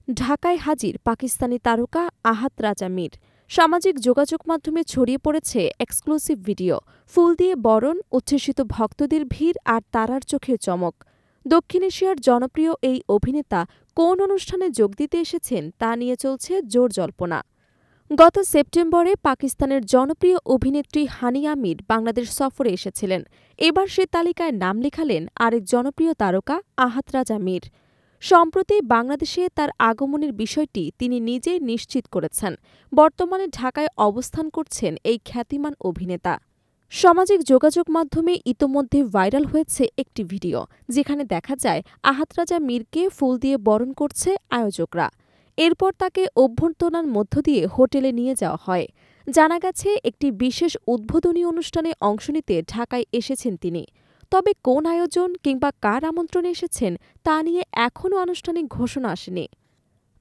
ঢাকায় হাজির পাকিস্তানি তারকা আহাদ রাজা মীর। সামাজিক যোগাযোগ মাধ্যমে ছড়িয়ে পড়েছে এক্সক্লুসিভ ভিডিও, ফুল দিয়ে বরণ, উচ্ছ্বসিত ভক্তদের ভিড় আর তারার চোখের চমক। দক্ষিণ এশিয়ার জনপ্রিয় এই অভিনেতা কোন অনুষ্ঠানে যোগ দিতে এসেছেন তা নিয়ে চলছে জোর জল্পনা। গত সেপ্টেম্বরে পাকিস্তানের জনপ্রিয় অভিনেত্রী হানিয়া মীর বাংলাদেশ সফরে এসেছিলেন। এবার সে তালিকায় নাম লেখালেন আরেক জনপ্রিয় তারকা আহাদ রাজা মীর। সম্প্রতি বাংলাদেশে তার আগমনের বিষয়টি তিনি নিজেই নিশ্চিত করেছেন। বর্তমানে ঢাকায় অবস্থান করছেন এই খ্যাতিমান অভিনেতা। সামাজিক যোগাযোগ মাধ্যমে ইতোমধ্যে ভাইরাল হয়েছে একটি ভিডিও, যেখানে দেখা যায় আহাদ রাজা মীরকে ফুল দিয়ে বরণ করছে আয়োজকরা। এরপর তাকে অভ্যর্থনার মধ্য দিয়ে হোটেলে নিয়ে যাওয়া হয়। জানা গেছে একটি বিশেষ উদ্বোধনী অনুষ্ঠানে অংশ নিতে ঢাকায় এসেছেন তিনি। তবে কোন আয়োজন কিংবা কার আমন্ত্রণে এসেছেন তা নিয়ে এখনও আনুষ্ঠানিক ঘোষণা আসেনি।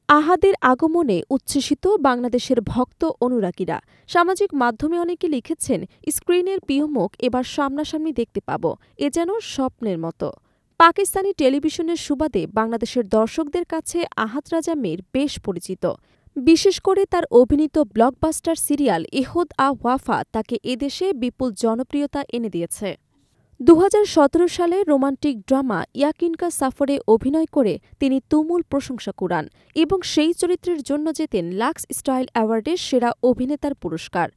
আহাদের আগমনে উচ্ছ্বসিত বাংলাদেশের ভক্ত অনুরাগীরা। সামাজিক মাধ্যমে অনেকে লিখেছেন, স্ক্রিনের প্রিয় মুখ এবার সামনাসামনি দেখতে পাব, এ যেন স্বপ্নের মতো। পাকিস্তানি টেলিভিশনের সুবাদে বাংলাদেশের দর্শকদের কাছে আহাদ রাজা মীর বেশ পরিচিত। বিশেষ করে তার অভিনীত ব্লকবাস্টার সিরিয়াল এহদ ওয়াফা তাকে এদেশে বিপুল জনপ্রিয়তা এনে দিয়েছে। ২০১৭ সালে রোমান্টিক ড্রামা ইয়াকিনকা সাফরে অভিনয় করে তিনি তুমুল প্রশংসা কুড়ান এবং সেই চরিত্রের জন্য জেতেন লাক্স স্টাইল অ্যাওয়ার্ডের সেরা অভিনেতার পুরস্কার।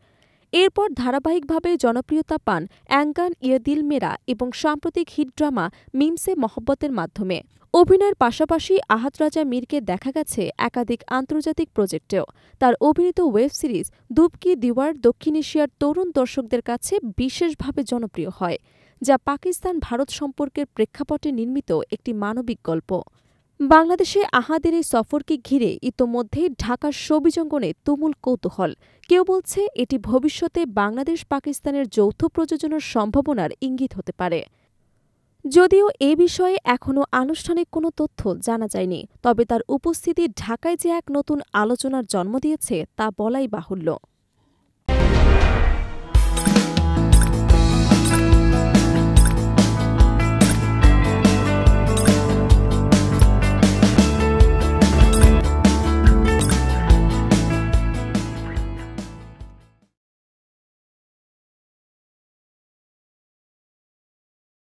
এরপর ধারাবাহিকভাবে জনপ্রিয়তা পান অ্যাঙ্গান ইয়ে দিল মেরা এবং সাম্প্রতিক হিট ড্রামা মিমসে মহব্বতের মাধ্যমে। অভিনয়ের পাশাপাশি আহাদ রাজা মীরকে দেখা গেছে একাধিক আন্তর্জাতিক প্রজেক্টেও। তার অভিনীত ওয়েব সিরিজ দুব কি দিওয়ার দক্ষিণ এশিয়ার তরুণ দর্শকদের কাছে বিশেষভাবে জনপ্রিয় হয়, যা পাকিস্তান ভারত সম্পর্কের প্রেক্ষাপটে নির্মিত একটি মানবিক গল্প। বাংলাদেশে আহাদের এই সফরকে ঘিরে ইতোমধ্যেই ঢাকার শোবিজঙ্গনে তুমুল কৌতূহল। কেউ বলছে এটি ভবিষ্যতে বাংলাদেশ পাকিস্তানের যৌথ প্রযোজনার সম্ভাবনার ইঙ্গিত হতে পারে। যদিও এ বিষয়ে এখনও আনুষ্ঠানিক কোনো তথ্য জানা যায়নি, তবে তার উপস্থিতি ঢাকায় যে এক নতুন আলোচনার জন্ম দিয়েছে তা বলাই বাহুল্য।